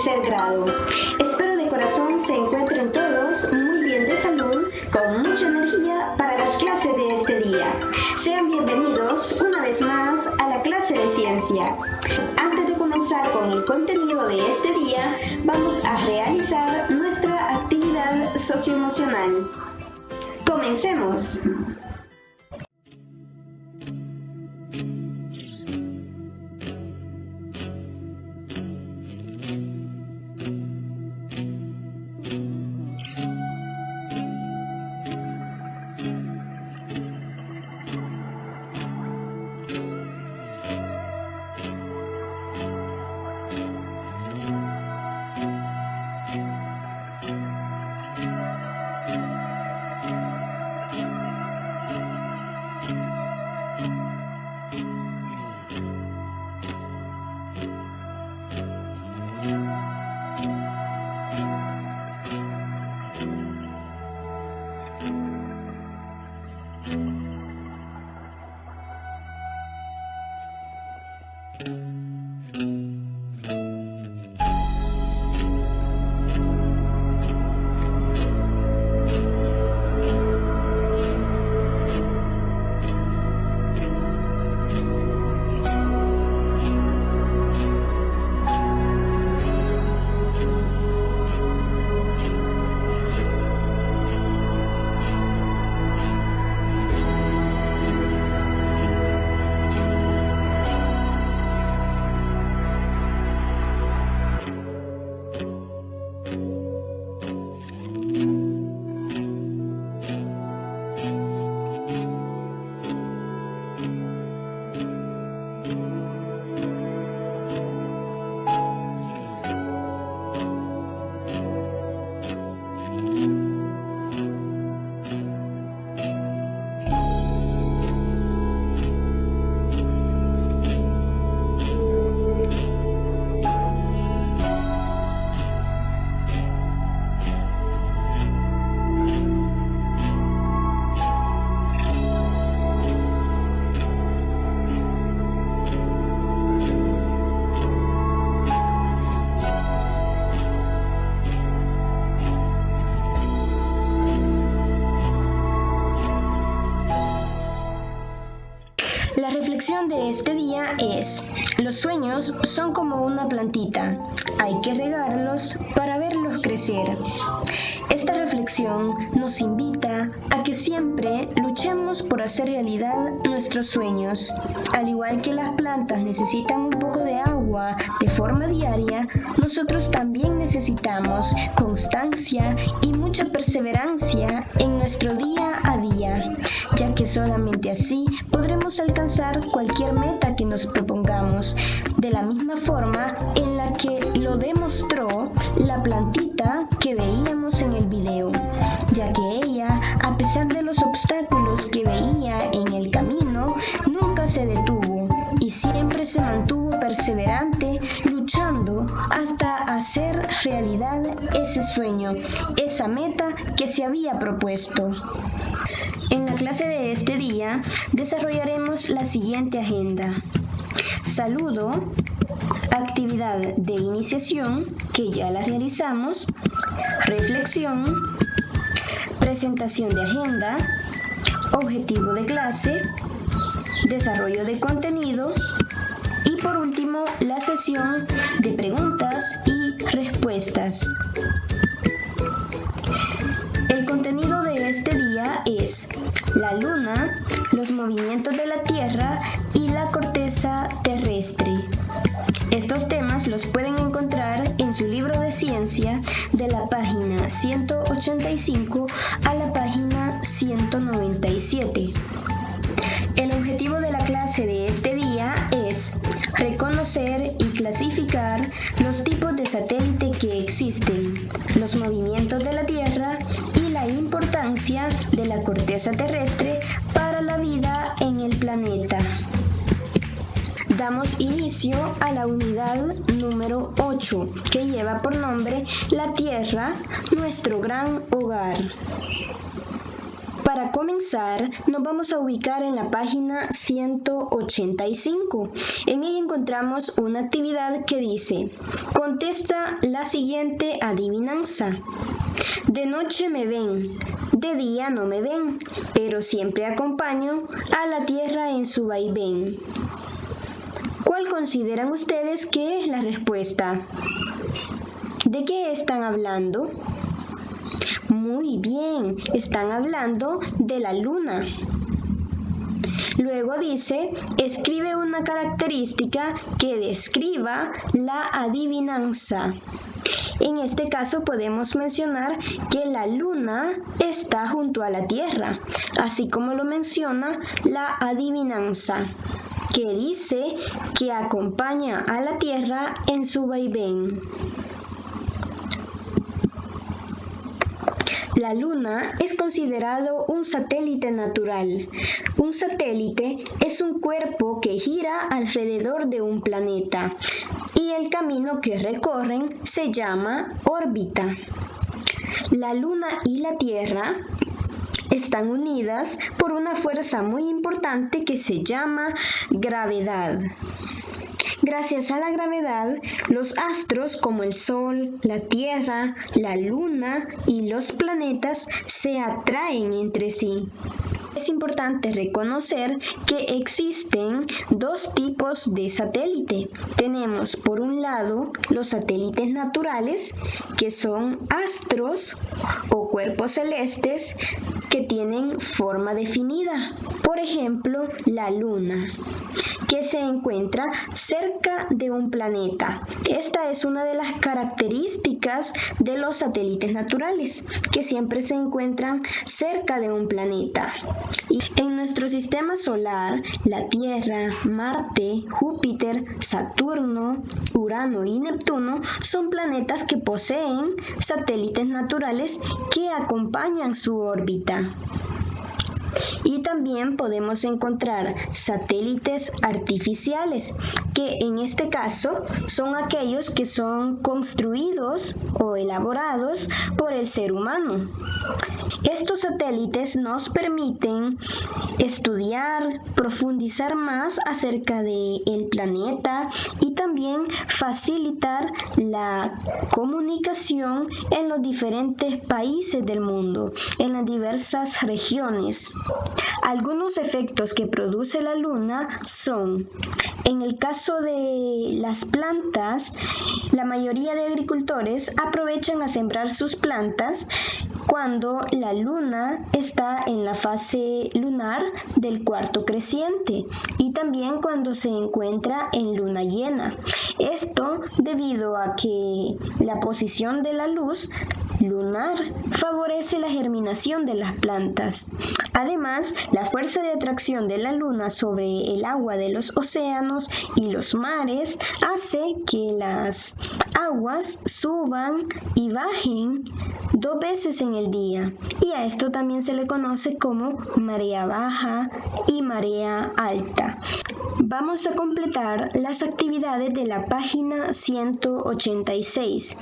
tercer grado. Espero de corazón se encuentren todos muy bien de salud, con mucha energía para las clases de este día. Sean bienvenidos una vez más a la clase de ciencia. Antes de comenzar con el contenido de este día, vamos a realizar nuestra actividad socioemocional. ¡Comencemos! La reflexión de este día es: los sueños son como una plantita, hay que regarlos para verlos crecer. Esta reflexión nos invita a que siempre luchemos por hacer realidad nuestros sueños. Al igual que las plantas necesitan un poco de agua de forma diaria, nosotros también necesitamos constancia y mucha perseverancia en nuestro día a día, ya que solamente así podremos alcanzar cualquier meta que nos propongamos, de la misma forma en la que lo demostró la plantita que veíamos en el video, ya que ella, a pesar de los obstáculos que veía en el camino, nunca se detuvo y siempre se mantuvo perseverante, luchando hasta hacer realidad ese sueño, esa meta que se había propuesto. En la clase de este día desarrollaremos la siguiente agenda: saludo, actividad de iniciación, que ya la realizamos, reflexión, presentación de agenda, objetivo de clase, desarrollo de contenido y por último la sesión de preguntas y respuestas. El contenido de este día es la luna, los movimientos de la Tierra y la corteza terrestre. Estos temas los pueden encontrar en su libro de ciencia de la página 185 a la página 197. El objetivo de la clase de este día es reconocer y clasificar los tipos de satélite que existen, los movimientos de la Tierra y la importancia de la corteza terrestre para la vida en el planeta. Damos inicio a la unidad número 8, que lleva por nombre La Tierra, nuestro gran hogar. Para Para comenzar, nos vamos a ubicar en la página 185. En ella encontramos una actividad que dice: contesta la siguiente adivinanza. De noche me ven, de día no me ven, pero siempre acompaño a la tierra en su vaivén. ¿Cuál consideran ustedes que es la respuesta? ¿De qué están hablando? Muy bien, están hablando de la luna. Luego dice, escribe una característica que describa la adivinanza. En este caso podemos mencionar que la luna está junto a la tierra, así como lo menciona la adivinanza, que dice que acompaña a la tierra en su vaivén. La Luna es considerado un satélite natural. Un satélite es un cuerpo que gira alrededor de un planeta y el camino que recorren se llama órbita. La Luna y la Tierra están unidas por una fuerza muy importante que se llama gravedad. Gracias a la gravedad, los astros como el Sol, la Tierra, la Luna y los planetas se atraen entre sí. Es importante reconocer que existen dos tipos de satélite. Tenemos por un lado los satélites naturales, que son astros o cuerpos celestes que tienen forma definida. Por ejemplo, la Luna, que se encuentra cerca de un planeta. Esta es una de las características de los satélites naturales, que siempre se encuentran cerca de un planeta. Y en nuestro sistema solar, la Tierra, Marte, Júpiter, Saturno, Urano y Neptuno son planetas que poseen satélites naturales que acompañan su órbita. Y también podemos encontrar satélites artificiales, que en este caso son aquellos que son construidos o elaborados por el ser humano. Estos satélites nos permiten estudiar, profundizar más acerca del planeta y también facilitar la comunicación en los diferentes países del mundo, en las diversas regiones. Algunos efectos que produce la luna son, en el caso de las plantas, la mayoría de agricultores aprovechan a sembrar sus plantas cuando la luna está en la fase lunar del cuarto creciente y también cuando se encuentra en luna llena. Esto debido a que la posición de la luz lunar favorece la germinación de las plantas. Además, la fuerza de atracción de la luna sobre el agua de los océanos y los mares hace que las aguas suban y bajen 2 veces en el día, y a esto también se le conoce como marea baja y marea alta. Vamos a completar las actividades de la página 186.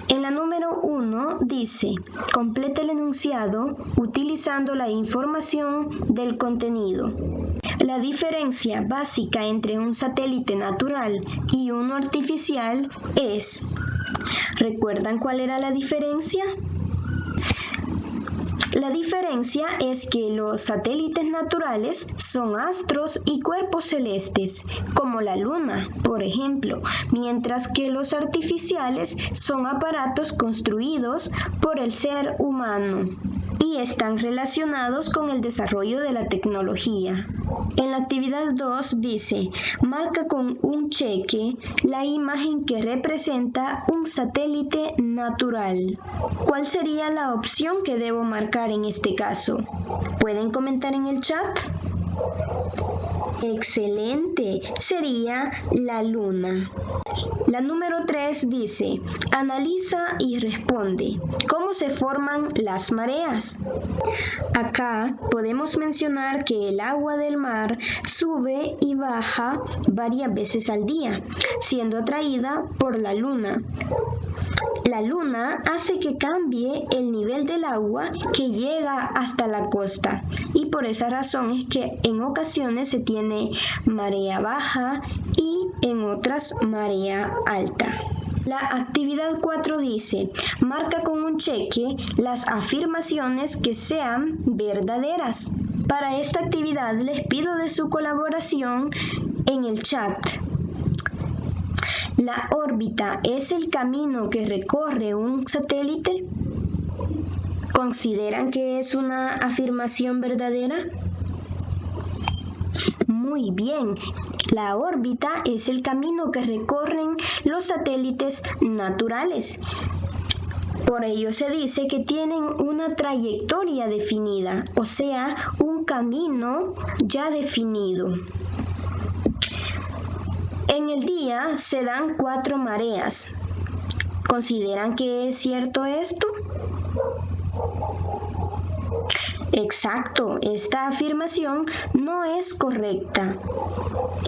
En la número 1 dice, completa el enunciado utilizando la información del contenido. La diferencia básica entre un satélite natural y uno artificial es... ¿Recuerdan cuál era la diferencia? La diferencia es que los satélites naturales son astros y cuerpos celestes, como la Luna, por ejemplo, mientras que los artificiales son aparatos construidos por el ser humano y están relacionados con el desarrollo de la tecnología. En la actividad 2 dice, marca con un cheque la imagen que representa un satélite natural. ¿Cuál sería la opción que debo marcar en este caso? ¿Pueden comentar en el chat? Excelente, sería la luna. La número 3 dice, analiza y responde. ¿Cómo se forman las mareas? Acá podemos mencionar que el agua del mar sube y baja varias veces al día, siendo atraída por la luna. La luna hace que cambie el nivel del agua que llega hasta la costa y por esa razón es que en ocasiones se tiene marea baja y en otras marea alta. La actividad 4 dice, marca con un cheque las afirmaciones que sean verdaderas. Para esta actividad les pido de su colaboración en el chat. ¿La órbita es el camino que recorre un satélite? ¿Consideran que es una afirmación verdadera? Muy bien, la órbita es el camino que recorren los satélites naturales. Por ello se dice que tienen una trayectoria definida, o sea, un camino ya definido. En el día se dan 4 mareas. ¿Consideran que es cierto esto? Exacto, esta afirmación no es correcta.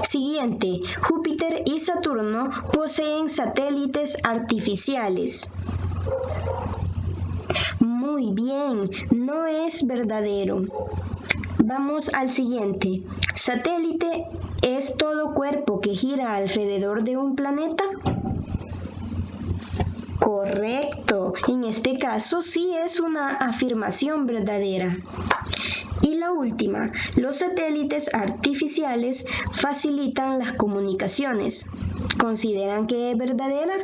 Siguiente, Júpiter y Saturno poseen satélites artificiales. Muy bien, no es verdadero. Vamos al siguiente. ¿Satélite es todo cuerpo que gira alrededor de un planeta? Correcto, en este caso sí es una afirmación verdadera. Y la última, los satélites artificiales facilitan las comunicaciones. ¿Consideran que es verdadera?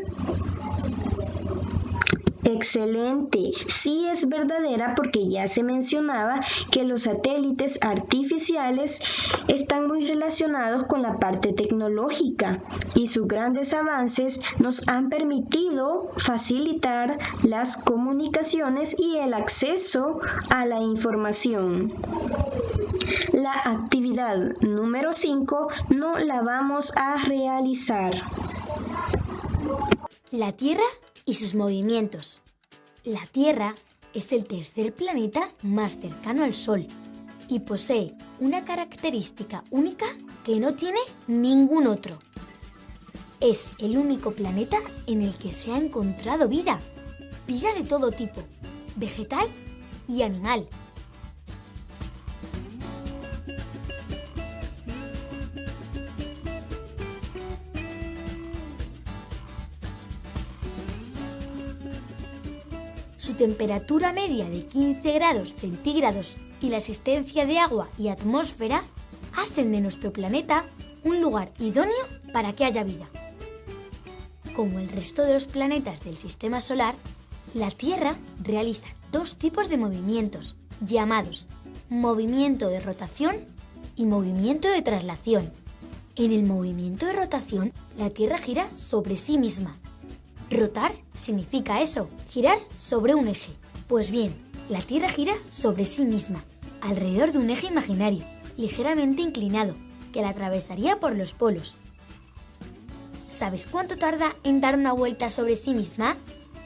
Excelente, sí es verdadera porque ya se mencionaba que los satélites artificiales están muy relacionados con la parte tecnológica y sus grandes avances nos han permitido facilitar las comunicaciones y el acceso a la información. La actividad número 5 no la vamos a realizar. La Tierra y sus movimientos. La Tierra es el tercer planeta más cercano al Sol y posee una característica única que no tiene ningún otro. Es el único planeta en el que se ha encontrado vida de todo tipo, vegetal y animal. Su temperatura media de 15 grados centígrados y la existencia de agua y atmósfera hacen de nuestro planeta un lugar idóneo para que haya vida. Como el resto de los planetas del Sistema Solar, la Tierra realiza 2 tipos de movimientos, llamados movimiento de rotación y movimiento de traslación. En el movimiento de rotación, la Tierra gira sobre sí misma. Rotar significa eso, girar sobre un eje. Pues bien, la Tierra gira sobre sí misma, alrededor de un eje imaginario, ligeramente inclinado, que la atravesaría por los polos. ¿Sabes cuánto tarda en dar una vuelta sobre sí misma?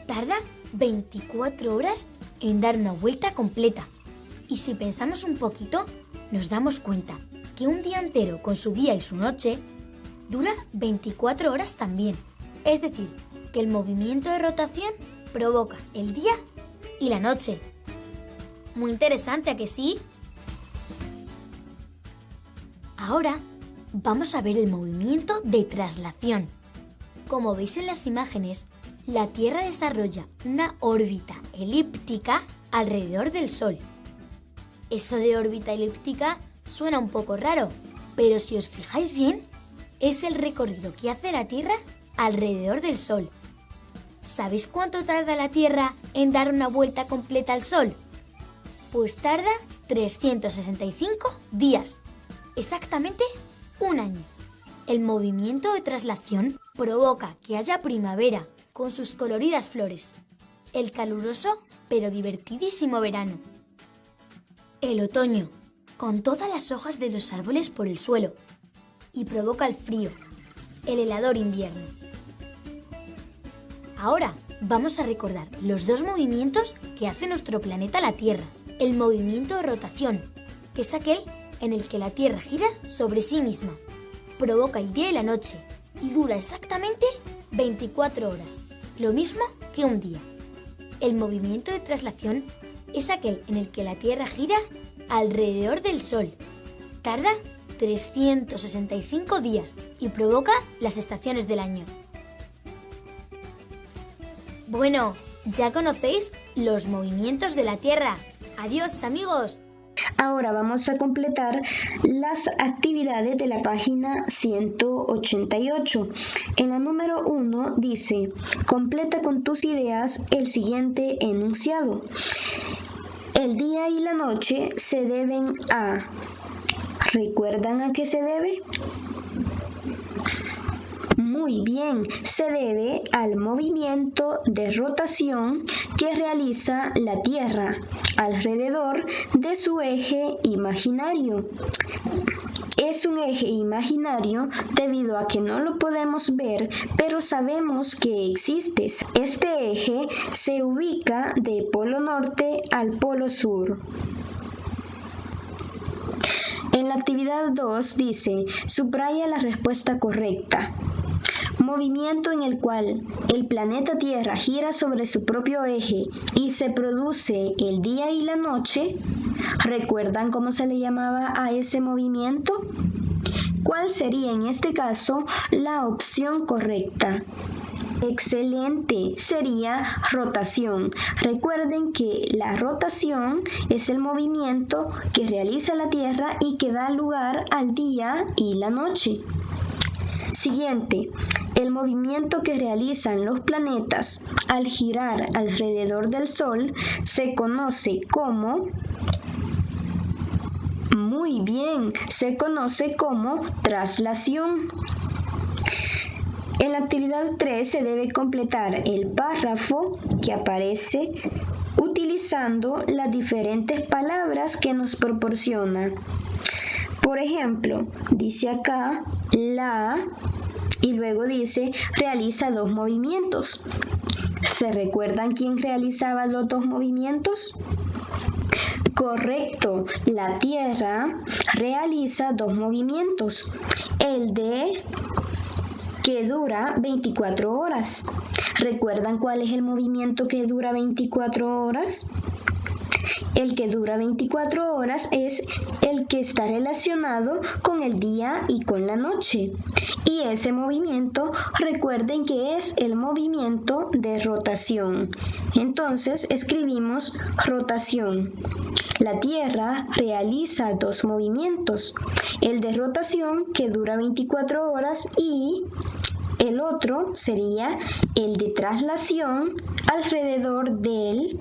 Tarda 24 horas en dar una vuelta completa. Y si pensamos un poquito, nos damos cuenta que un día entero con su día y su noche dura 24 horas también. Es decir, que el movimiento de rotación provoca el día y la noche. Muy interesante, ¿a que sí? Ahora vamos a ver el movimiento de traslación. Como veis en las imágenes, la Tierra desarrolla una órbita elíptica alrededor del Sol. Eso de órbita elíptica suena un poco raro, pero si os fijáis bien, es el recorrido que hace la Tierra alrededor del Sol. ¿Sabéis cuánto tarda la Tierra en dar una vuelta completa al Sol? Pues tarda 365 días, exactamente un año. El movimiento de traslación provoca que haya primavera con sus coloridas flores, el caluroso pero divertidísimo verano, el otoño con todas las hojas de los árboles por el suelo y provoca el frío, el helador invierno. Ahora vamos a recordar los 2 movimientos que hace nuestro planeta la Tierra. El movimiento de rotación, que es aquel en el que la Tierra gira sobre sí misma, provoca el día y la noche y dura exactamente 24 horas. lo mismo que un día. El movimiento de traslación es aquel en el que la Tierra gira alrededor del Sol. Tarda 365 días y provoca las estaciones del año. Bueno, ya conocéis los movimientos de la Tierra. ¡Adiós, amigos! Ahora vamos a completar las actividades de la página 188. En la número 1 dice: completa con tus ideas el siguiente enunciado. El día y la noche se deben a... ¿Recuerdan a qué se debe? Muy bien, se debe al movimiento de rotación que realiza la Tierra alrededor de su eje imaginario. Es un eje imaginario debido a que no lo podemos ver, pero sabemos que existe. Este eje se ubica de polo norte al polo sur. En la actividad 2 dice: subraya la respuesta correcta. Movimiento en el cual el planeta Tierra gira sobre su propio eje y se produce el día y la noche. ¿Recuerdan cómo se le llamaba a ese movimiento? ¿Cuál sería en este caso la opción correcta? Excelente, sería rotación. Recuerden que la rotación es el movimiento que realiza la Tierra y que da lugar al día y la noche. Siguiente, el movimiento que realizan los planetas al girar alrededor del Sol se conoce como... Muy bien, se conoce como traslación. En la actividad 3 se debe completar el párrafo que aparece utilizando las diferentes palabras que nos proporciona. Por ejemplo, dice acá la y luego dice realiza dos movimientos. ¿Se recuerdan quién realizaba los dos movimientos? Correcto, la Tierra realiza dos movimientos. El de que dura 24 horas. ¿Recuerdan cuál es el movimiento que dura 24 horas? El que dura 24 horas es el que está relacionado con el día y con la noche. Y ese movimiento, recuerden que es el movimiento de rotación. Entonces escribimos rotación. La Tierra realiza dos movimientos. El de rotación que dura 24 horas y el otro sería el de traslación alrededor del...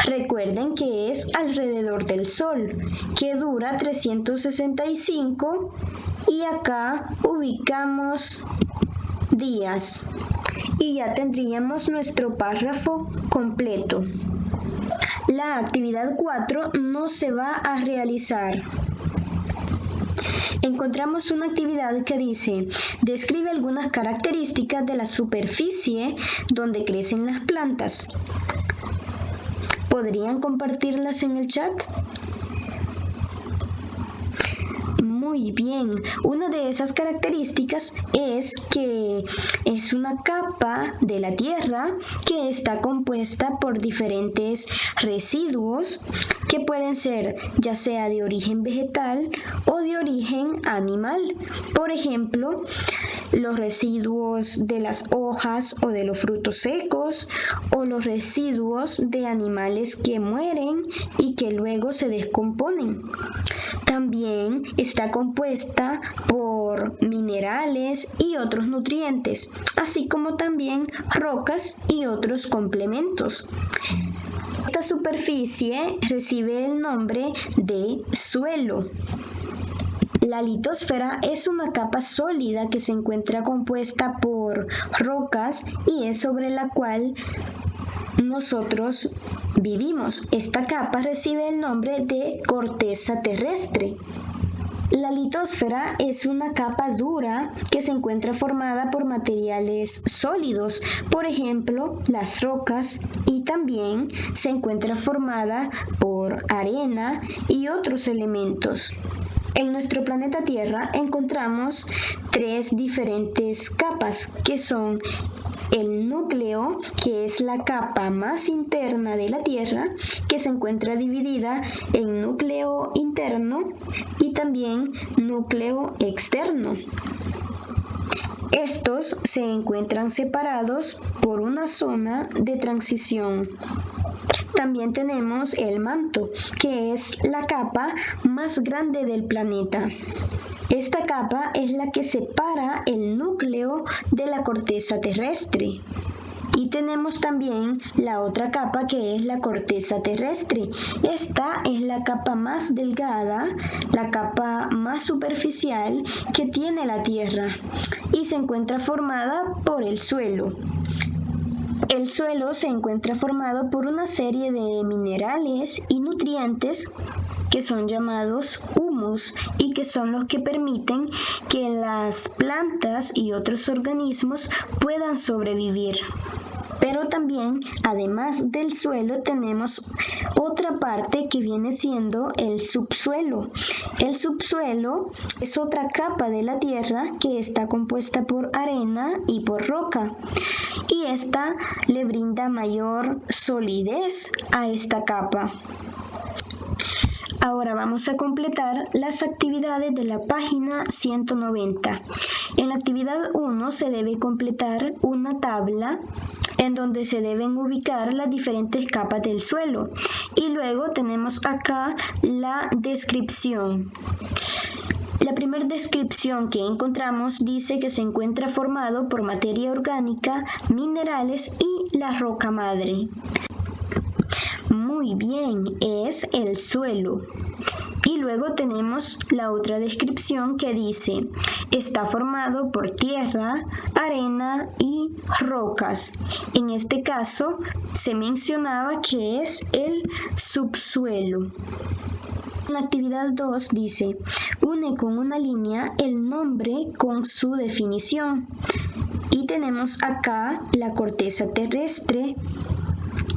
Recuerden que es alrededor del Sol, que dura 365 y acá ubicamos días. Y ya tendríamos nuestro párrafo completo. La actividad 4 no se va a realizar. Encontramos una actividad que dice: describe algunas características de la superficie donde crecen las plantas. ¿Podrían compartirlas en el chat? Muy bien, una de esas características es que es una capa de la Tierra que está compuesta por diferentes residuos que pueden ser ya sea de origen vegetal o de origen animal. Por ejemplo, los residuos de las hojas o de los frutos secos o los residuos de animales que mueren y que luego se descomponen. También está compuesta por minerales y otros nutrientes, así como también rocas y otros complementos. Esta superficie recibe el nombre de suelo. La litosfera es una capa sólida que se encuentra compuesta por rocas y es sobre la cual nosotros vivimos. Esta capa recibe el nombre de corteza terrestre. La litosfera es una capa dura que se encuentra formada por materiales sólidos, por ejemplo, las rocas, y también se encuentra formada por arena y otros elementos. En nuestro planeta Tierra encontramos 3 diferentes capas, que son el núcleo, que es la capa más interna de la Tierra, que se encuentra dividida en núcleo interno y también núcleo externo. Estos se encuentran separados por una zona de transición. También tenemos el manto, que es la capa más grande del planeta. Esta capa es la que separa el núcleo de la corteza terrestre. Y tenemos también la otra capa, que es la corteza terrestre. Esta es la capa más delgada, la capa más superficial que tiene la Tierra y se encuentra formada por el suelo. El suelo se encuentra formado por una serie de minerales y nutrientes que son llamados humus y que son los que permiten que las plantas y otros organismos puedan sobrevivir. Pero también, además del suelo, tenemos otra parte que viene siendo el subsuelo. El subsuelo es otra capa de la Tierra que está compuesta por arena y por roca. Y esta le brinda mayor solidez a esta capa. Ahora vamos a completar las actividades de la página 190. En la actividad 1 se debe completar una tabla en donde se deben ubicar las diferentes capas del suelo. Y luego tenemos acá la descripción. La primera descripción que encontramos dice que se encuentra formado por materia orgánica, minerales y la roca madre. Muy bien, es el suelo. Y luego tenemos la otra descripción que dice, está formado por tierra, arena y rocas. En este caso se mencionaba que es el subsuelo. En la actividad 2 dice, une con una línea el nombre con su definición. Y tenemos acá la corteza terrestre.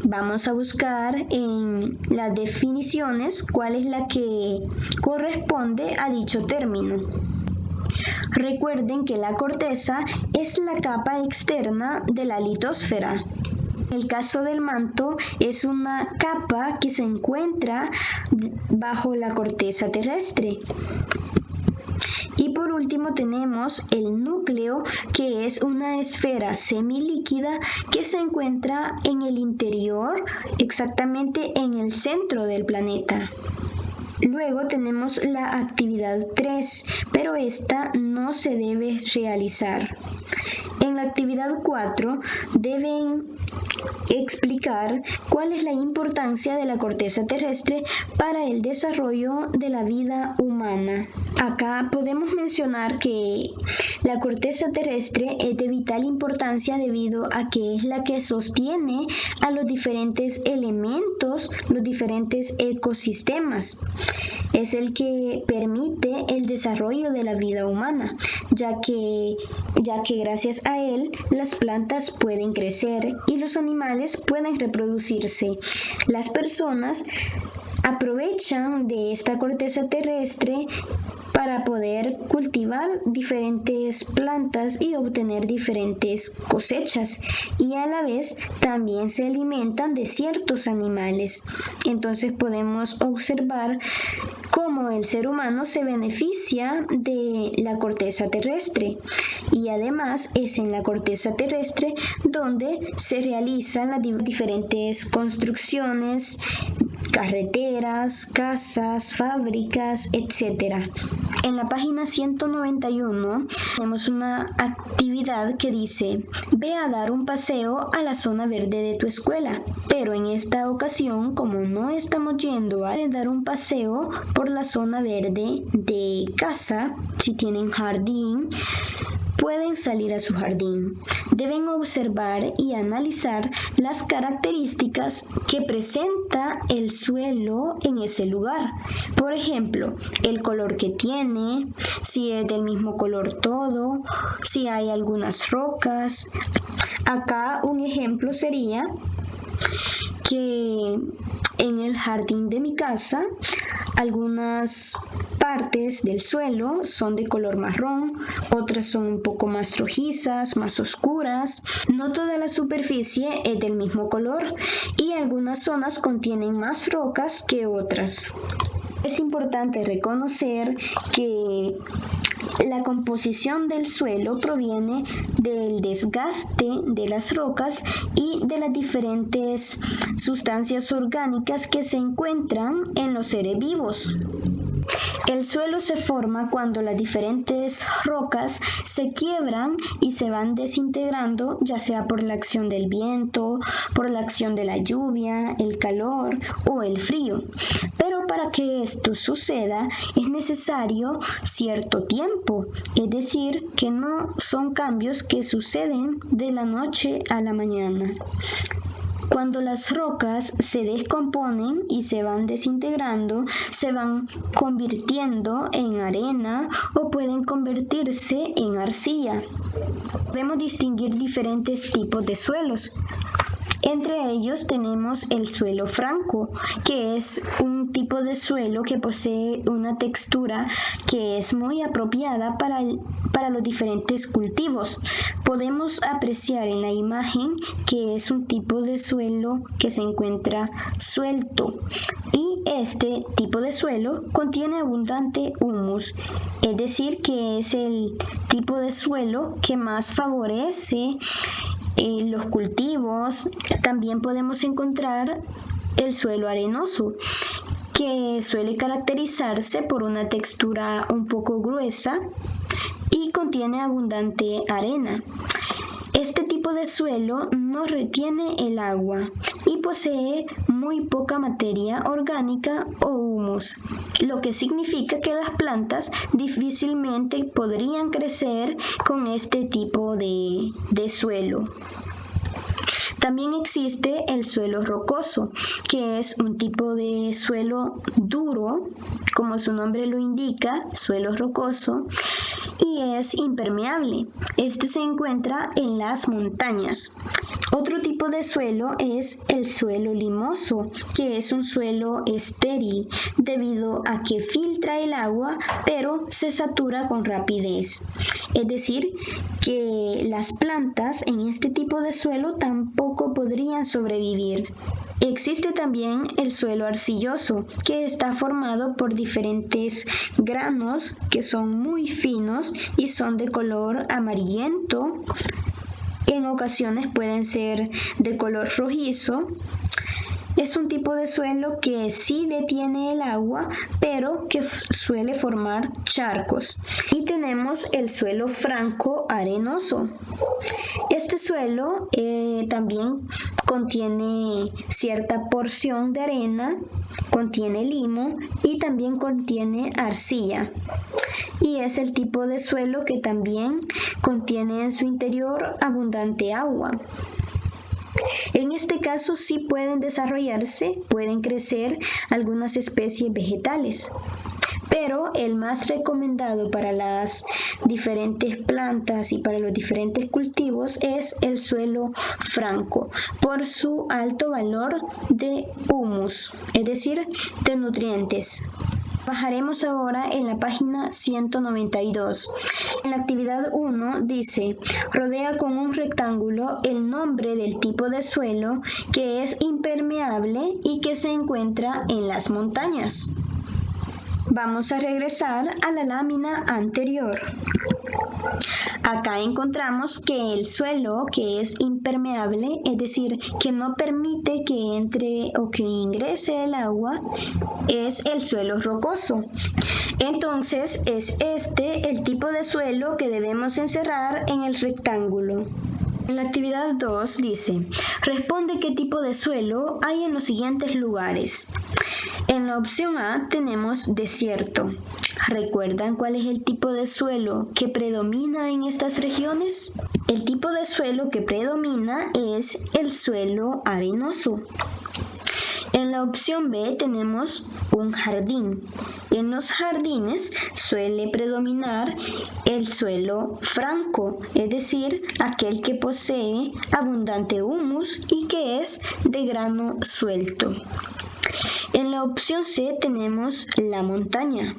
Vamos a buscar en las definiciones cuál es la que corresponde a dicho término. Recuerden que la corteza es la capa externa de la litosfera. En el caso del manto es una capa que se encuentra bajo la corteza terrestre. Y por último tenemos el núcleo, que es una esfera semilíquida que se encuentra en el interior, exactamente en el centro del planeta. Luego tenemos la actividad 3, pero esta no se debe realizar. En la actividad 4 deben explicar cuál es la importancia de la corteza terrestre para el desarrollo de la vida humana. Acá podemos mencionar que la corteza terrestre es de vital importancia debido a que es la que sostiene a los diferentes elementos, los diferentes ecosistemas. Es el que permite el desarrollo de la vida humana, ya que gracias a él las plantas pueden crecer y los animales pueden reproducirse. Las personas aprovechan de esta corteza terrestre para poder cultivar diferentes plantas y obtener diferentes cosechas, y a la vez también se alimentan de ciertos animales. Entonces podemos observar cómo el ser humano se beneficia de la corteza terrestre, y además es en la corteza terrestre donde se realizan las diferentes construcciones, carreteras, casas, fábricas, etc. En la página 191 tenemos una actividad que dice, ve a dar un paseo a la zona verde de tu escuela. Pero en esta ocasión, como no estamos yendo a dar un paseo por la zona verde de casa, si tienen jardín, pueden salir a su jardín. Deben observar y analizar las características que presenta el suelo en ese lugar. Por ejemplo, el color que tiene, si es del mismo color todo, si hay algunas rocas. Acá un ejemplo sería que en el jardín de mi casa algunas partes del suelo son de color marrón, otras son un poco más rojizas, más oscuras. No toda la superficie es del mismo color y algunas zonas contienen más rocas que otras. Es importante reconocer que la composición del suelo proviene del desgaste de las rocas y de las diferentes sustancias orgánicas que se encuentran en los seres vivos. El suelo se forma cuando las diferentes rocas se quiebran y se van desintegrando, ya sea por la acción del viento, por la acción de la lluvia, el calor o el frío. Pero para que esto suceda es necesario cierto tiempo, es decir, que no son cambios que suceden de la noche a la mañana. Cuando las rocas se descomponen y se van desintegrando, se van convirtiendo en arena o pueden convertirse en arcilla. Podemos distinguir diferentes tipos de suelos. Entre ellos tenemos el suelo franco, que es un tipo de suelo que posee una textura que es muy apropiada para los diferentes cultivos. Podemos apreciar en la imagen que es un tipo de suelo que se encuentra suelto y este tipo de suelo contiene abundante humus, es decir, que es el tipo de suelo que más favorece los cultivos. También podemos encontrar el suelo arenoso, que suele caracterizarse por una textura un poco gruesa y contiene abundante arena. Este tipo de suelo no retiene el agua y posee muy poca materia orgánica o humus, lo que significa que las plantas difícilmente podrían crecer con este tipo de suelo. También existe el suelo rocoso, que es un tipo de suelo duro, como su nombre lo indica, suelo rocoso, y es impermeable. Este se encuentra en las montañas. Otro tipo de suelo es el suelo limoso, que es un suelo estéril debido a que filtra el agua, pero se satura con rapidez. Es decir, que las plantas en este tipo de suelo tampoco podrían sobrevivir. Existe también el suelo arcilloso, que está formado por diferentes granos que son muy finos y son de color amarillento. En ocasiones pueden ser de color rojizo. Es un tipo de suelo que sí detiene el agua, pero que suele formar charcos. Y tenemos el suelo franco arenoso. Este suelo también contiene cierta porción de arena, contiene limo y también contiene arcilla. Y es el tipo de suelo que también contiene en su interior abundante agua. En este caso sí pueden crecer algunas especies vegetales, pero el más recomendado para las diferentes plantas y para los diferentes cultivos es el suelo franco, por su alto valor de humus, es decir, de nutrientes. Trabajaremos ahora en la página 192. En la actividad 1 dice, rodea con un rectángulo el nombre del tipo de suelo que es impermeable y que se encuentra en las montañas. Vamos a regresar a la lámina anterior. Acá encontramos que el suelo que es impermeable, es decir, que no permite que entre o que ingrese el agua, es el suelo rocoso. Entonces, es este el tipo de suelo que debemos encerrar en el rectángulo. En la actividad 2 dice, responde qué tipo de suelo hay en los siguientes lugares. En la opción A tenemos desierto. ¿Recuerdan cuál es el tipo de suelo que predomina en estas regiones? El tipo de suelo que predomina es el suelo arenoso. En la opción B tenemos un jardín. En los jardines suele predominar el suelo franco, es decir, aquel que posee abundante humus y que es de grano suelto. En la opción C tenemos la montaña.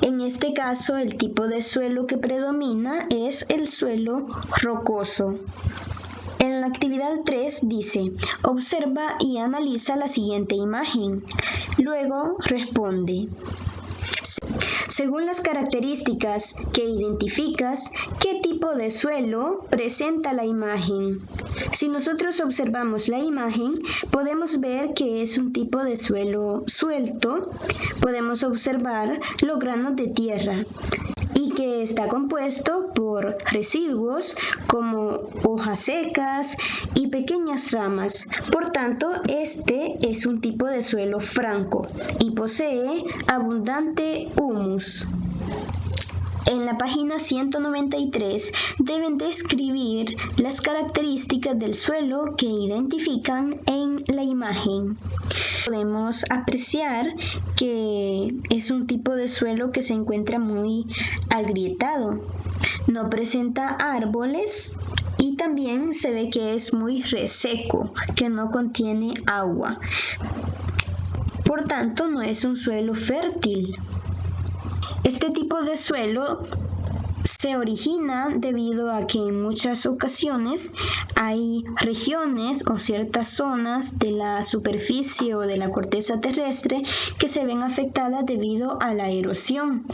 En este caso, el tipo de suelo que predomina es el suelo rocoso. En la actividad 3 dice, observa y analiza la siguiente imagen. Luego responde. Según las características que identificas, ¿qué tipo de suelo presenta la imagen? Si nosotros observamos la imagen, podemos ver que es un tipo de suelo suelto. Podemos observar los granos de tierra y que está compuesto por residuos como hojas secas y pequeñas ramas. Por tanto, este es un tipo de suelo franco y posee abundante humus. En la página 193 deben describir las características del suelo que identifican en la imagen. Podemos apreciar que es un tipo de suelo que se encuentra muy agrietado, no presenta árboles y también se ve que es muy reseco, que no contiene agua. Por tanto, no es un suelo fértil. Este tipo de suelo se origina debido a que en muchas ocasiones hay regiones o ciertas zonas de la superficie o de la corteza terrestre que se ven afectadas debido a la erosión.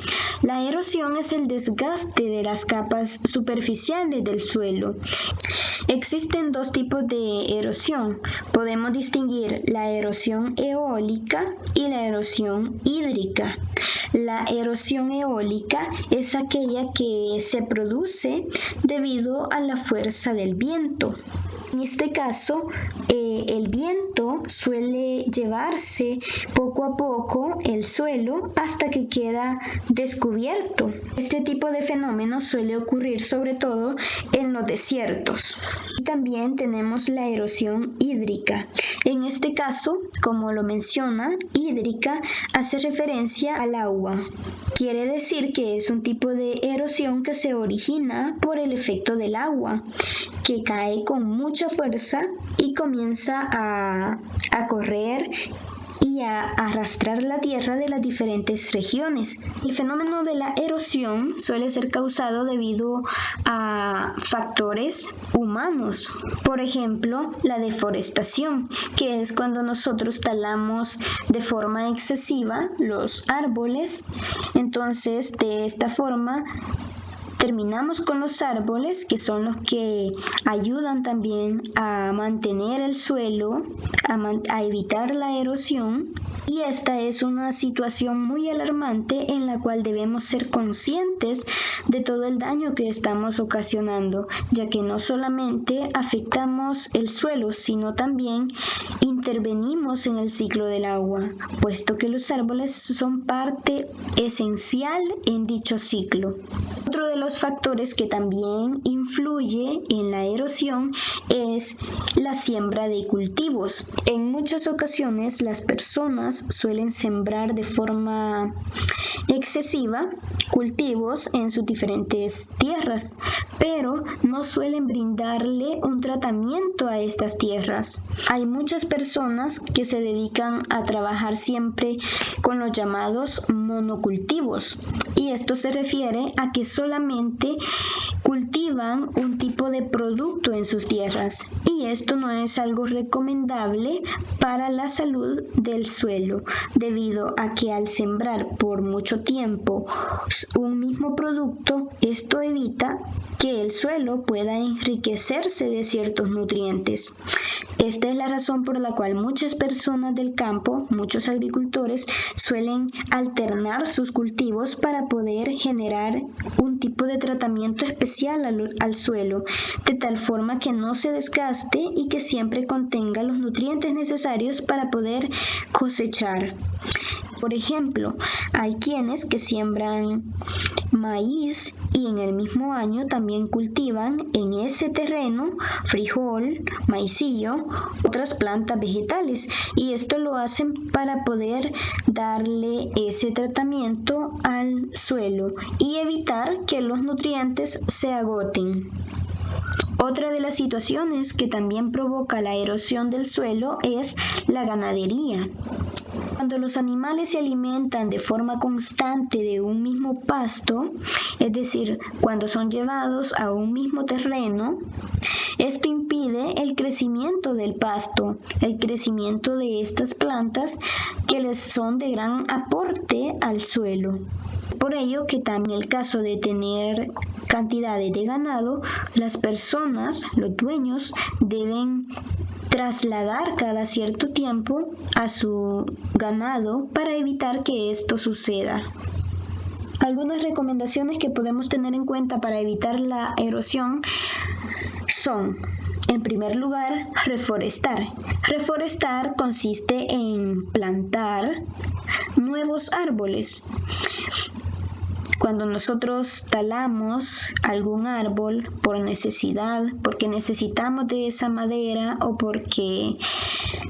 La erosión es el desgaste de las capas superficiales del suelo. Existen dos tipos de erosión. Podemos distinguir la erosión eólica y la erosión hídrica. La erosión eólica es aquella que se produce debido a la fuerza del viento. En este caso, el viento suele llevarse poco a poco el suelo hasta que queda descubierto. Este tipo de fenómeno suele ocurrir sobre todo en los desiertos. También tenemos la erosión hídrica. En este caso, como lo menciona, hídrica hace referencia al agua. Quiere decir que es un tipo de erosión que se origina por el efecto del agua, que cae con mucha fuerza y comienza a correr y a arrastrar la tierra de las diferentes regiones. El fenómeno de la erosión suele ser causado debido a factores humanos. Por ejemplo, la deforestación, que es cuando nosotros talamos de forma excesiva los árboles. Entonces, de esta forma, terminamos con los árboles, que son los que ayudan también a mantener el suelo, a evitar la erosión. Y esta es una situación muy alarmante en la cual debemos ser conscientes de todo el daño que estamos ocasionando, ya que no solamente afectamos el suelo, sino también intervenimos en el ciclo del agua, puesto que los árboles son parte esencial en dicho ciclo. Otro de los factores que también influye en la erosión es la siembra de cultivos. En muchas ocasiones las personas suelen sembrar de forma excesiva cultivos en sus diferentes tierras, pero no suelen brindarle un tratamiento a estas tierras. Hay muchas personas que se dedican a trabajar siempre con los llamados monocultivos, y esto se refiere a que solamente cultivan un tipo de producto en sus tierras, y esto no es algo recomendable para la salud del suelo, debido a que al sembrar por mucho tiempo un mismo producto, esto evita que el suelo pueda enriquecerse de ciertos nutrientes. Esta es la razón por la cual muchas personas del campo, muchos agricultores, suelen alternar sus cultivos para poder generar un tipo de tratamiento especial al suelo, de tal forma que no se desgaste y que siempre contenga los nutrientes necesarios para poder cosechar. Por ejemplo, hay quienes que siembran maíz y en el mismo año también cultivan en ese terreno frijol, maicillo, otras plantas vegetales, y esto lo hacen para poder darle ese tratamiento al suelo y evitar que los nutrientes se agoten. Otra de las situaciones que también provoca la erosión del suelo es la ganadería. Cuando los animales se alimentan de forma constante de un mismo pasto, es decir, cuando son llevados a un mismo terreno, esto impide el crecimiento del pasto, el crecimiento de estas plantas que les son de gran aporte al suelo. Por ello que también en el caso de tener cantidades de ganado, las personas, los dueños, deben trasladar cada cierto tiempo a su ganado para evitar que esto suceda. Algunas recomendaciones que podemos tener en cuenta para evitar la erosión son, en primer lugar, reforestar. Reforestar consiste en plantar nuevos árboles. Cuando nosotros talamos algún árbol por necesidad, porque necesitamos de esa madera o porque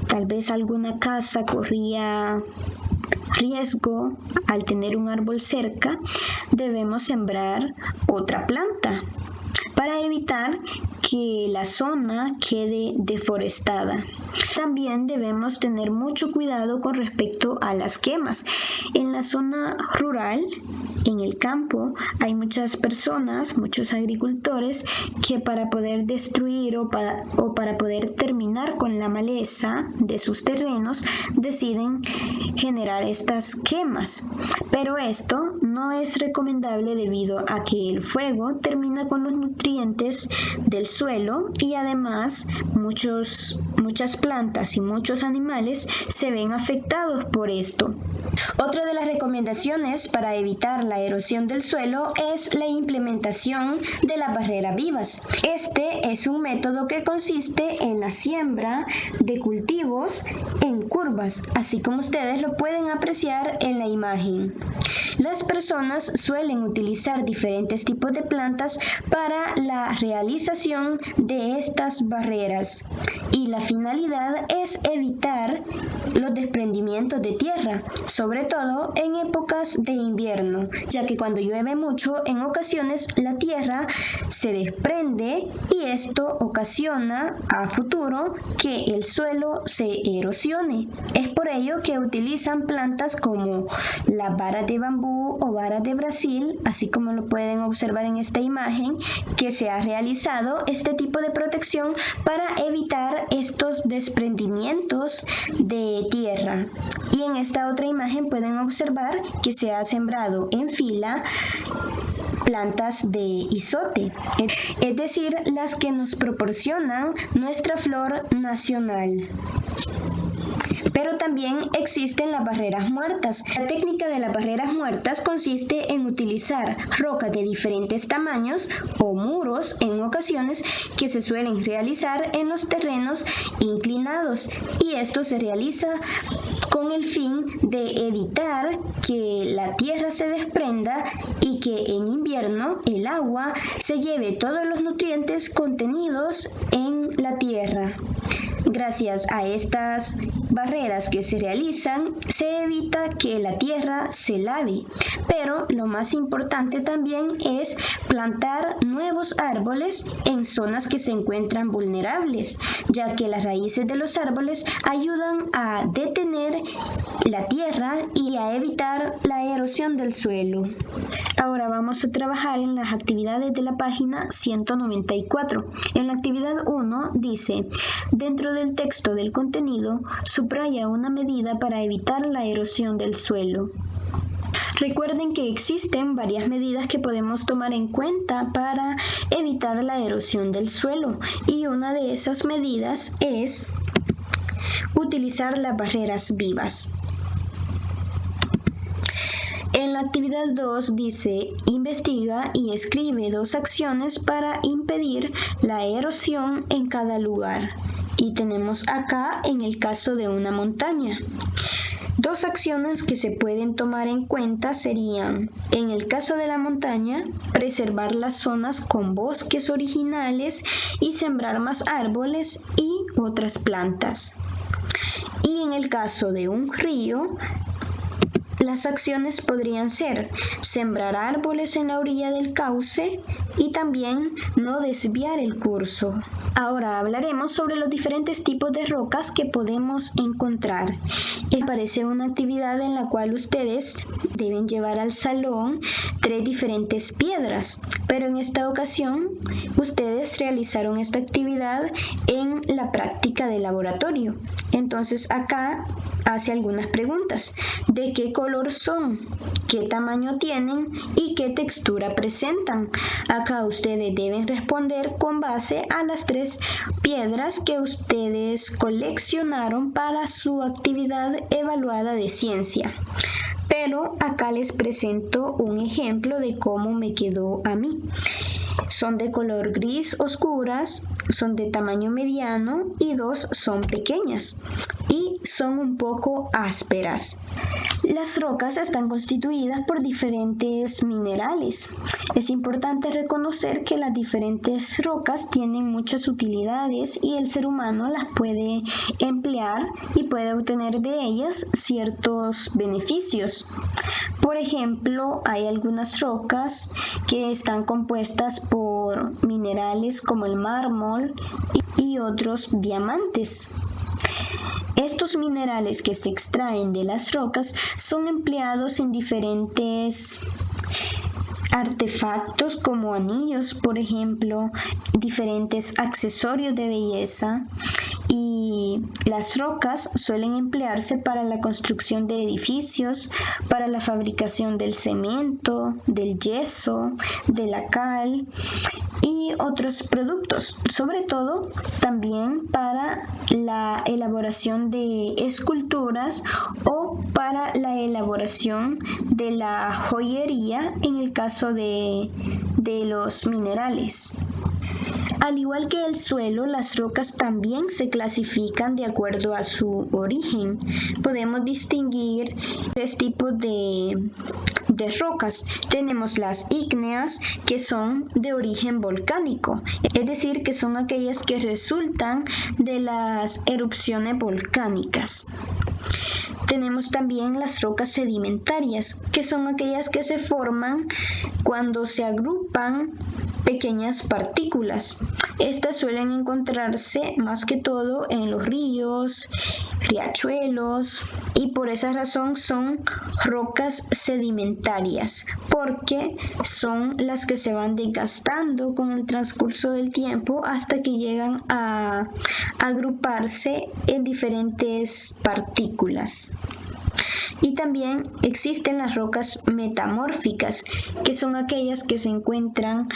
tal vez alguna casa corría riesgo al tener un árbol cerca, debemos sembrar otra planta para evitar que la zona quede deforestada. También debemos tener mucho cuidado con respecto a las quemas. En la zona rural, en el campo, hay muchas personas, muchos agricultores que para poder destruir o para poder terminar con la maleza de sus terrenos deciden generar estas quemas. Pero esto no es recomendable debido a que el fuego termina con los nutrientes del suelo y además muchas plantas y muchos animales se ven afectados por esto. Otra de las recomendaciones para evitar la erosión del suelo es la implementación de las barreras vivas. Este es un método que consiste en la siembra de cultivos en curvas, así como ustedes lo pueden apreciar en la imagen. Las personas suelen utilizar diferentes tipos de plantas para la realización de estas barreras y la finalidad es evitar los desprendimientos de tierra, sobre todo en épocas de invierno, ya que cuando llueve mucho en ocasiones la tierra se desprende y esto ocasiona a futuro que el suelo se erosione. Es por ello que utilizan plantas como las varas de bambú o varas de Brasil, así como lo pueden observar en esta imagen, que se ha realizado este tipo de protección para evitar estos desprendimientos de tierra. Y en esta otra imagen pueden observar que se ha sembrado en fila plantas de isote, es decir, las que nos proporcionan nuestra flor nacional. Pero también existen las barreras muertas. La técnica de las barreras muertas consiste en utilizar rocas de diferentes tamaños o muros en ocasiones que se suelen realizar en los terrenos inclinados y esto se realiza con el fin de evitar que la tierra se desprenda y que en invierno el agua se lleve todos los nutrientes contenidos en la tierra. Gracias a estas barreras que se realizan, se evita que la tierra se lave, pero lo más importante también es plantar nuevos árboles en zonas que se encuentran vulnerables, ya que las raíces de los árboles ayudan a detener la tierra y a evitar la erosión del suelo. Ahora vamos a trabajar en las actividades de la página 194. En la actividad 1 dice, dentro del texto del contenido, subraya una medida para evitar la erosión del suelo. Recuerden que existen varias medidas que podemos tomar en cuenta para evitar la erosión del suelo y una de esas medidas es utilizar las barreras vivas. En la actividad 2 dice, investiga y escribe 2 acciones para impedir la erosión en cada lugar. Y tenemos acá en el caso de una montaña. 2 acciones que se pueden tomar en cuenta serían, en el caso de la montaña, preservar las zonas con bosques originales y sembrar más árboles y otras plantas. Y en el caso de un río, Las acciones podrían ser sembrar árboles en la orilla del cauce y también no desviar el curso. Ahora hablaremos sobre los diferentes tipos de rocas que podemos encontrar. Parece una actividad en la cual ustedes deben llevar al salón 3 diferentes piedras, pero en esta ocasión ustedes realizaron esta actividad en la práctica de laboratorio. Entonces acá hace algunas preguntas. ¿De qué color son? ¿Qué tamaño tienen? ¿Y qué textura presentan? Acá ustedes deben responder con base a las 3 piedras que ustedes coleccionaron para su actividad evaluada de ciencia. Pero acá les presento un ejemplo de cómo me quedó a mí. Son de color gris oscuras, son de tamaño mediano y 2 son pequeñas y son un poco ásperas. Las rocas están constituidas por diferentes minerales. Es importante reconocer que las diferentes rocas tienen muchas utilidades y el ser humano las puede emplear y puede obtener de ellas ciertos beneficios. Por ejemplo, hay algunas rocas que están compuestas por minerales como el mármol y otros diamantes. Estos minerales que se extraen de las rocas son empleados en diferentes artefactos como anillos, por ejemplo, diferentes accesorios de belleza, y las rocas suelen emplearse para la construcción de edificios, para la fabricación del cemento, del yeso, de la cal y otros productos, sobre todo también para la elaboración de esculturas o para la elaboración de la joyería en el caso de los minerales. Al igual que el suelo, las rocas también se clasifican de acuerdo a su origen. Podemos distinguir 3 tipos de rocas. Tenemos las ígneas, que son de origen volcánico, es decir, que son aquellas que resultan de las erupciones volcánicas. Tenemos también las rocas sedimentarias, que son aquellas que se forman cuando se agrupan pequeñas partículas. Estas suelen encontrarse más que todo en los ríos, riachuelos, y por esa razón son rocas sedimentarias, porque son las que se van desgastando con el transcurso del tiempo hasta que llegan a agruparse en diferentes partículas. Y también existen las rocas metamórficas, que son aquellas que se encuentran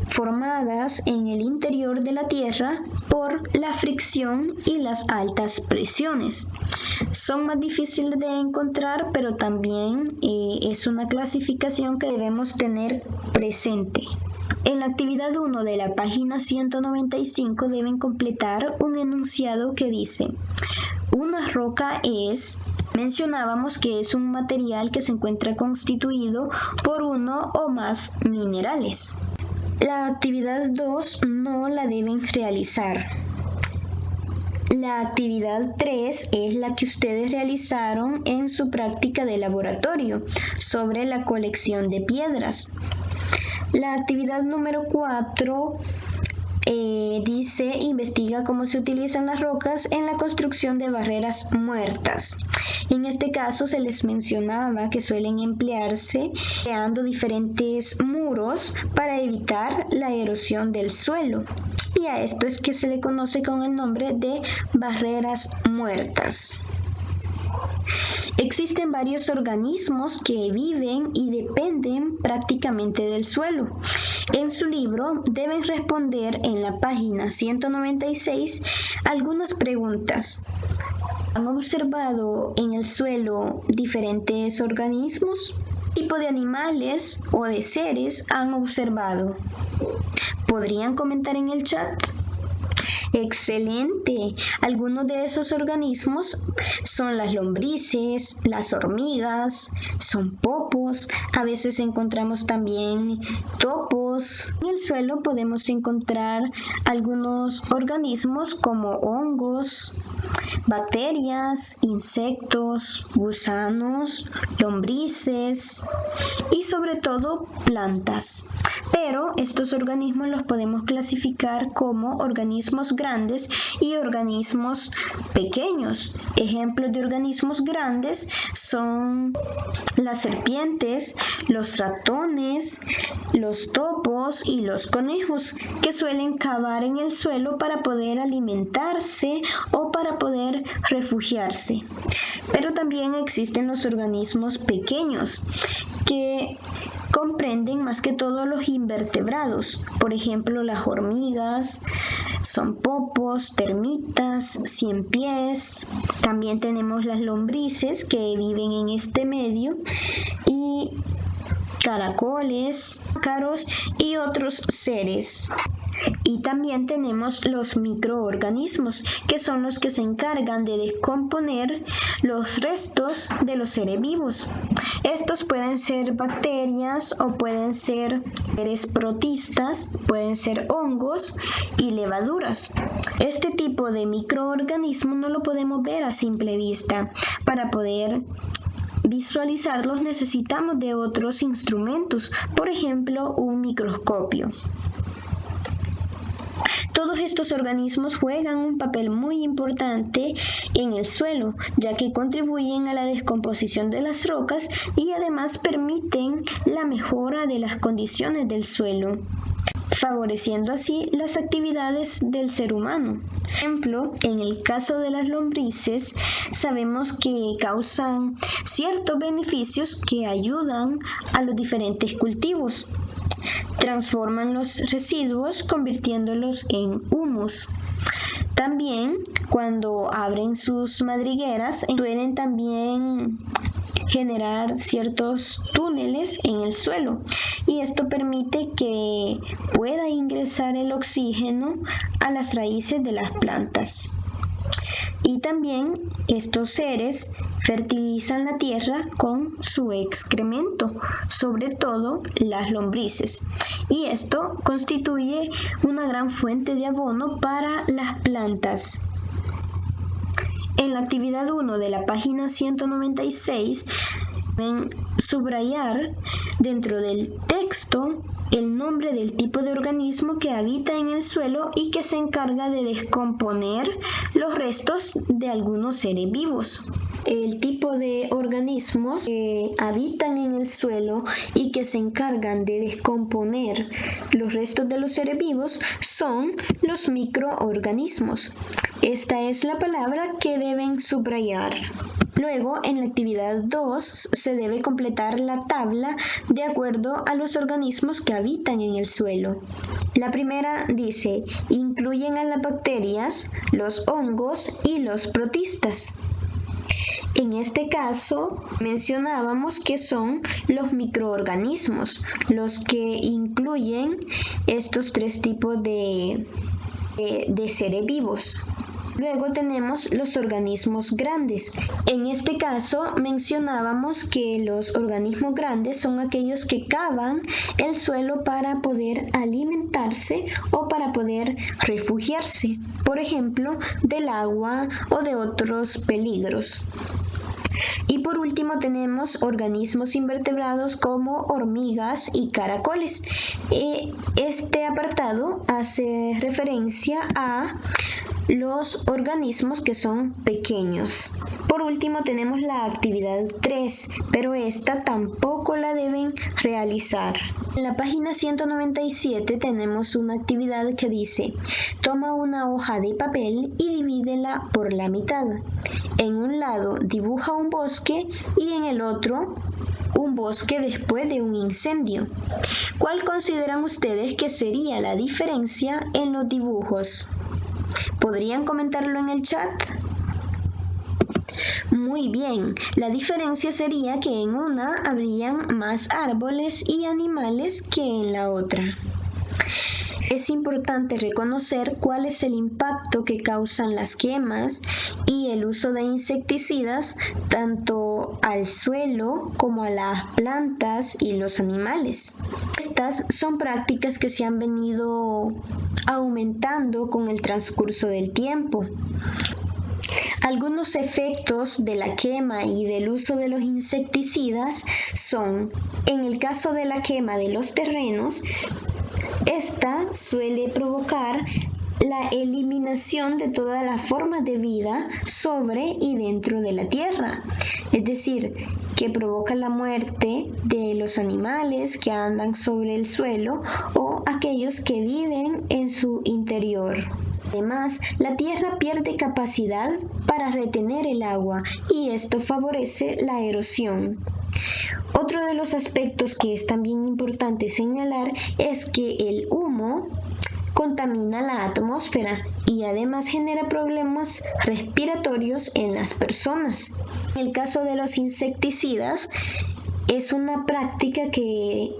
formadas en el interior de la Tierra por la fricción y las altas presiones. Son más difíciles de encontrar, pero también es una clasificación que debemos tener presente. En la actividad 1 de la página 195 deben completar un enunciado que dice: una roca es... Mencionábamos que es un material que se encuentra constituido por uno o más minerales. La actividad 2 no la deben realizar. La actividad 3 es la que ustedes realizaron en su práctica de laboratorio sobre la colección de piedras. La actividad número 4 dice: investiga cómo se utilizan las rocas en la construcción de barreras muertas. En este caso se les mencionaba que suelen emplearse creando diferentes muros para evitar la erosión del suelo. Y a esto es que se le conoce con el nombre de barreras muertas. Existen varios organismos que viven y dependen prácticamente del suelo. En su libro deben responder en la página 196 algunas preguntas. ¿Han observado en el suelo diferentes organismos? ¿Qué tipo de animales o de seres han observado? ¿Podrían comentar en el chat? ¡Excelente! Algunos de esos organismos son las lombrices, las hormigas, son popos, a veces encontramos también topos. En el suelo podemos encontrar algunos organismos como hongos, bacterias, insectos, gusanos, lombrices y sobre todo plantas. Pero estos organismos los podemos clasificar como organismos grandes y organismos pequeños. Ejemplos de organismos grandes son las serpientes, los ratones, los topos y los conejos, que suelen cavar en el suelo para poder alimentarse o para poder refugiarse. Pero también existen los organismos pequeños que comprenden más que todo los invertebrados, por ejemplo las hormigas, son popos, termitas, ciempiés. También tenemos las lombrices que viven en este medio y caracoles, ácaros y otros seres. Y también tenemos los microorganismos, que son los que se encargan de descomponer los restos de los seres vivos. Estos pueden ser bacterias o pueden ser seres protistas, pueden ser hongos y levaduras. Este tipo de microorganismo no lo podemos ver a simple vista. Para poder visualizarlos necesitamos de otros instrumentos, por ejemplo un microscopio. Todos estos organismos juegan un papel muy importante en el suelo, ya que contribuyen a la descomposición de las rocas y además permiten la mejora de las condiciones del suelo, favoreciendo así las actividades del ser humano. Por ejemplo, en el caso de las lombrices, sabemos que causan ciertos beneficios que ayudan a los diferentes cultivos. Transforman los residuos convirtiéndolos en humus. También cuando abren sus madrigueras suelen también generar ciertos túneles en el suelo y esto permite que pueda ingresar el oxígeno a las raíces de las plantas. Y también estos seres fertilizan la tierra con su excremento, sobre todo las lombrices. Y esto constituye una gran fuente de abono para las plantas. En la actividad 1 de la página 196, deben subrayar dentro del texto el nombre del tipo de organismo que habita en el suelo y que se encarga de descomponer los restos de algunos seres vivos. El tipo de organismos que habitan en el suelo y que se encargan de descomponer los restos de los seres vivos son los microorganismos. Esta es la palabra que deben subrayar. Luego, en la actividad 2, se debe completar la tabla de acuerdo a los organismos que habitan en el suelo. La primera dice, incluyen a las bacterias, los hongos y los protistas. En este caso, mencionábamos que son los microorganismos, los que incluyen estos tres tipos de seres vivos. Luego tenemos los organismos grandes. En este caso mencionábamos que los organismos grandes son aquellos que cavan el suelo para poder alimentarse o para poder refugiarse, por ejemplo, del agua o de otros peligros. Y por último tenemos organismos invertebrados como hormigas y caracoles. Este apartado hace referencia a los organismos que son pequeños. Por último tenemos la actividad 3, pero esta tampoco la deben realizar. En la página 197 tenemos una actividad que dice: toma una hoja de papel y divídela por la mitad. En un lado dibuja un bosque y en el otro un bosque después de un incendio. ¿Cuál consideran ustedes que sería la diferencia en los dibujos? ¿Podrían comentarlo en el chat? Muy bien, la diferencia sería que en una habrían más árboles y animales que en la otra. Es importante reconocer cuál es el impacto que causan las quemas y el uso de insecticidas tanto al suelo como a las plantas y los animales. Estas son prácticas que se han venido aumentando con el transcurso del tiempo. Algunos efectos de la quema y del uso de los insecticidas son, en el caso de la quema de los terrenos, esta suele provocar la eliminación de todas las formas de vida sobre y dentro de la tierra, es decir, que provoca la muerte de los animales que andan sobre el suelo o aquellos que viven en su interior. Además, la tierra pierde capacidad para retener el agua y esto favorece la erosión. Otro de los aspectos que es también importante señalar es que el humo contamina la atmósfera y además genera problemas respiratorios en las personas. En el caso de los insecticidas, es una práctica que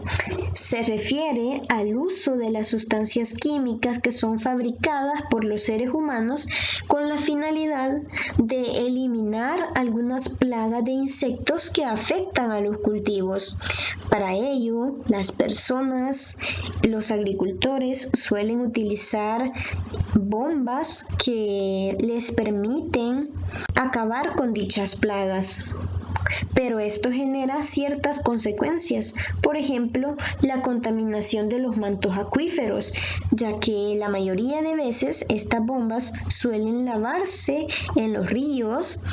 se refiere al uso de las sustancias químicas que son fabricadas por los seres humanos con la finalidad de eliminar algunas plagas de insectos que afectan a los cultivos. Para ello, las personas, los agricultores suelen utilizar bombas que les permiten acabar con dichas plagas. Pero esto genera ciertas consecuencias, por ejemplo, la contaminación de los mantos acuíferos, ya que la mayoría de veces estas bombas suelen lavarse en los ríos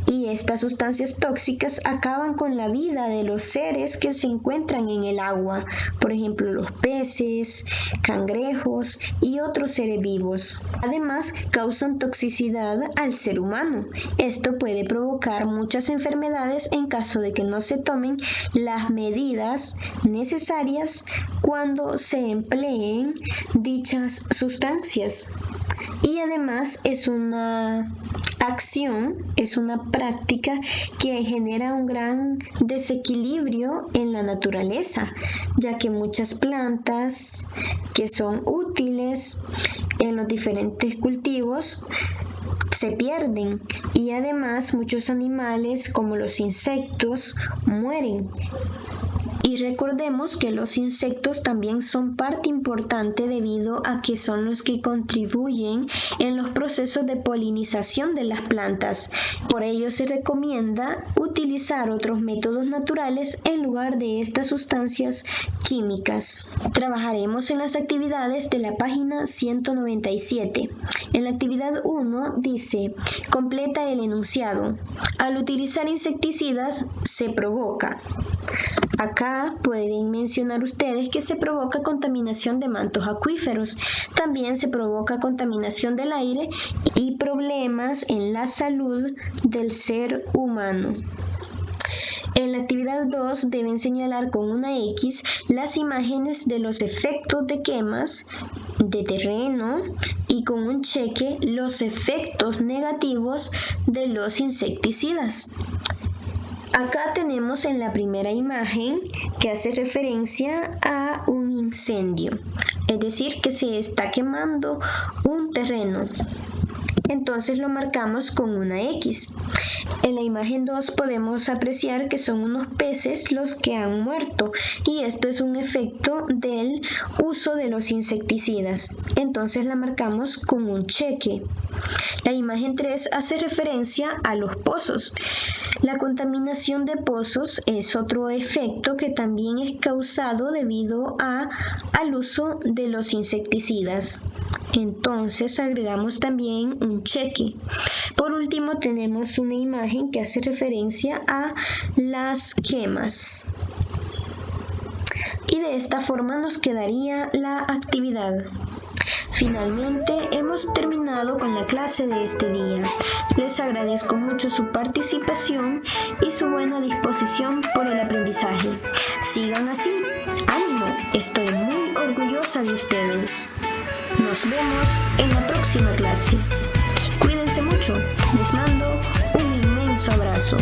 y estas sustancias tóxicas acaban con la vida de los seres que se encuentran en el agua, por ejemplo los peces, cangrejos y otros seres vivos. Además, causan toxicidad al ser humano. Esto puede provocar muchas enfermedades en caso de que no se tomen las medidas necesarias cuando se empleen dichas sustancias. Y además es una acción, es una práctica que genera un gran desequilibrio en la naturaleza, ya que muchas plantas que son útiles en los diferentes cultivos se pierden y además muchos animales como los insectos mueren. Y recordemos que los insectos también son parte importante debido a que son los que contribuyen en los procesos de polinización de las plantas. Por ello se recomienda utilizar otros métodos naturales en lugar de estas sustancias químicas. Trabajaremos en las actividades de la página 197. En la actividad 1 dice, completa el enunciado. Al utilizar insecticidas se provoca. Acá pueden mencionar ustedes que se provoca contaminación de mantos acuíferos, también se provoca contaminación del aire y problemas en la salud del ser humano. En la actividad 2 deben señalar con una X las imágenes de los efectos de quemas de terreno y con un cheque los efectos negativos de los insecticidas. Acá tenemos en la primera imagen que hace referencia a un incendio, es decir, que se está quemando un terreno. Entonces lo marcamos con una X. En la imagen 2 podemos apreciar que son unos peces los que han muerto y esto es un efecto del uso de los insecticidas. Entonces la marcamos con un cheque. La imagen 3 hace referencia a los pozos. La contaminación de pozos es otro efecto que también es causado debido al uso de los insecticidas. Entonces agregamos también un cheque. Por último tenemos una imagen que hace referencia a las quemas. Y de esta forma nos quedaría la actividad. Finalmente hemos terminado con la clase de este día. Les agradezco mucho su participación y su buena disposición por el aprendizaje. Sigan así. ¡Ánimo! Estoy muy orgullosa de ustedes. Nos vemos en la próxima clase. Cuídense mucho. Les mando un inmenso abrazo.